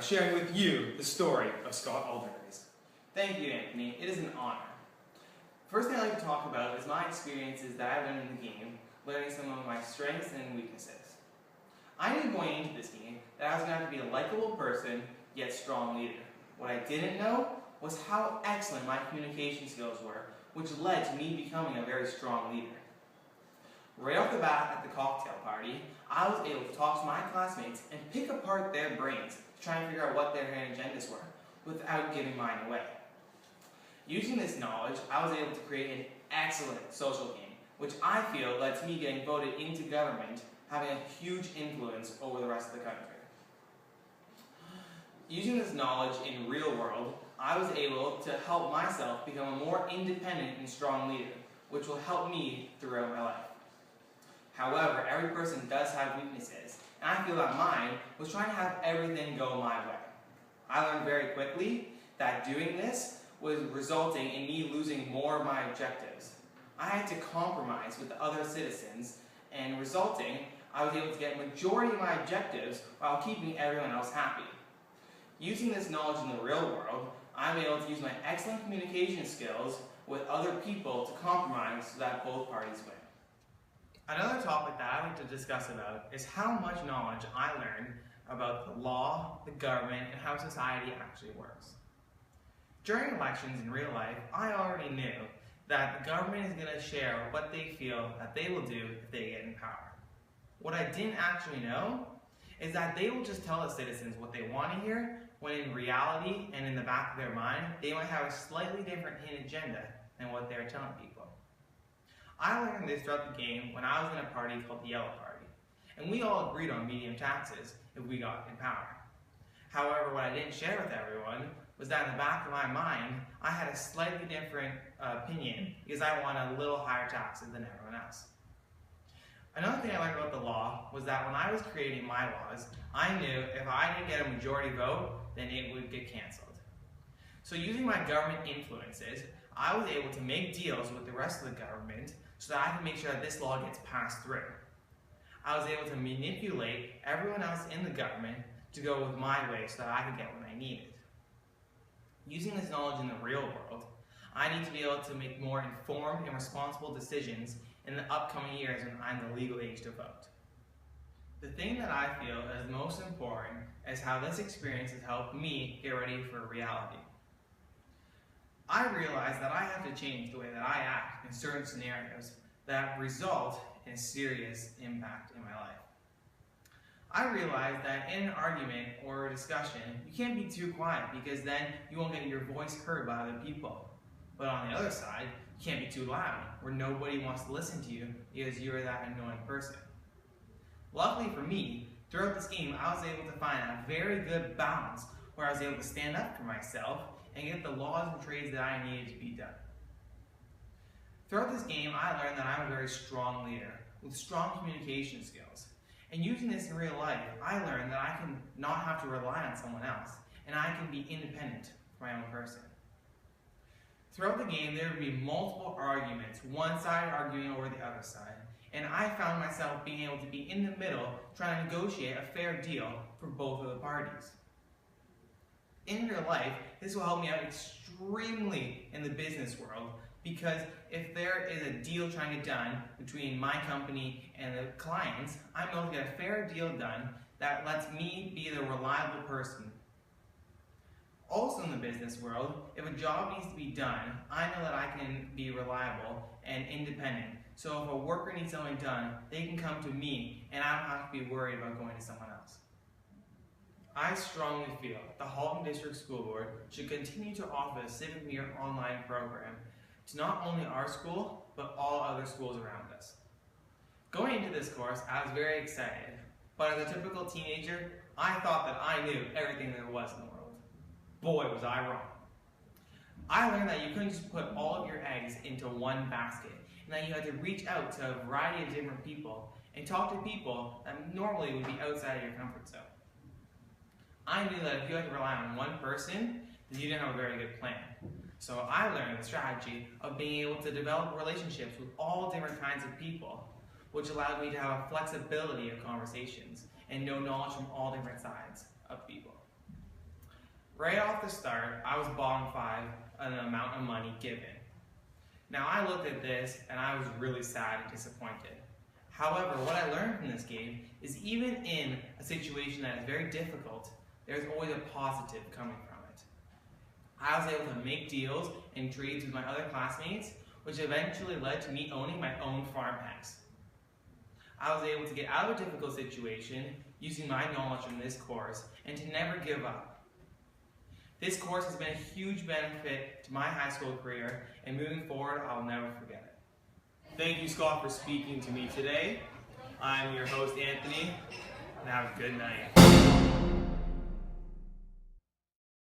sharing with you the story of Scott Aldergrace. Thank you, Anthony. It is an honor. First thing I'd like to talk about is my experiences that I learned in the game, learning some of my strengths and weaknesses. I knew going into this game that I was going to have to be a likable person, yet strong leader. What I didn't know was how excellent my communication skills were, which led to me becoming a very strong leader. Right off the bat at the cocktail party, I was able to talk to my classmates and pick apart their brains to try and figure out what their hidden agendas were, without giving mine away. Using this knowledge, I was able to create an excellent social game, which I feel led to me getting voted into government, having a huge influence over the rest of the country. Using this knowledge in real world, I was able to help myself become a more independent and strong leader, which will help me throughout my life. However, every person does have weaknesses, and I feel that mine was trying to have everything go my way. I learned very quickly that doing this was resulting in me losing more of my objectives. I had to compromise with the other citizens, and resulting, I was able to get a majority of my objectives while keeping everyone else happy. Using this knowledge in the real world, I'm able to use my excellent communication skills with other people to compromise so that both parties win. Another topic that I like to discuss about is how much knowledge I learned about the law, the government, and how society actually works. During elections in real life, I already knew that the government is going to share what they feel that they will do if they get in power. What I didn't actually know is that they will just tell the citizens what they want to hear, when in reality and in the back of their mind, they might have a slightly different hidden agenda than what they're telling people. I learned this throughout the game when I was in a party called the Yellow Party, and we all agreed on medium taxes if we got in power. However, what I didn't share with everyone was that in the back of my mind, I had a slightly different opinion because I wanted a little higher taxes than everyone else. Another thing I learned about the law was that when I was creating my laws, I knew if I didn't get a majority vote, then it would get cancelled. So using my government influences, I was able to make deals with the rest of the government so that I could make sure that this law gets passed through. I was able to manipulate everyone else in the government to go with my way so that I could get what I needed. Using this knowledge in the real world, I need to be able to make more informed and responsible decisions in the upcoming years when I'm the legal age to vote. The thing that I feel is most important is how this experience has helped me get ready for reality. I realize that I have to change the way that I act in certain scenarios that result in a serious impact in my life. I realize that in an argument or a discussion, you can't be too quiet because then you won't get your voice heard by other people. But on the other side, you can't be too loud where nobody wants to listen to you because you're that annoying person. Luckily for me, throughout this game, I was able to find a very good balance where I was able to stand up for myself and get the laws and trades that I needed to be done. Throughout this game, I learned that I'm a very strong leader with strong communication skills. And using this in real life, I learned that I can not have to rely on someone else, and I can be independent for my own person. Throughout the game, there would be multiple arguments, one side arguing over the other side, and I found myself being able to be in the middle, trying to negotiate a fair deal for both of the parties. In real life, this will help me out extremely in the business world, because if there is a deal trying to get done between my company and the clients, I'm able to get a fair deal done that lets me be the reliable person. Also in the business world, if a job needs to be done, I know that I can be reliable and independent. So if a worker needs something done, they can come to me and I don't have to be worried about going to someone else. I strongly feel the Halton District School Board should continue to offer the Civic online program to not only our school, but all other schools around us. Going into this course, I was very excited, but as a typical teenager, I thought that I knew everything there was in the world. Boy, was I wrong. I learned that you couldn't just put all of your eggs into one basket, and that you had to reach out to a variety of different people and talk to people that normally would be outside of your comfort zone. I knew that if you had to rely on one person, then you didn't have a very good plan. So I learned the strategy of being able to develop relationships with all different kinds of people, which allowed me to have a flexibility of conversations and know knowledge from all different sides of people. Right off the start, I was bottom 5 on the amount of money given. Now I looked at this and I was really sad and disappointed. However, what I learned from this game is even in a situation that is very difficult, there's always a positive coming from it. I was able to make deals and trades with my other classmates, which eventually led to me owning my own farmhouse. I was able to get out of a difficult situation using my knowledge from this course and to never give up. This course has been a huge benefit to my high school career, and moving forward, I'll never forget it. Thank you, Scott, for speaking to me today. I'm your host, Anthony, and have a good night.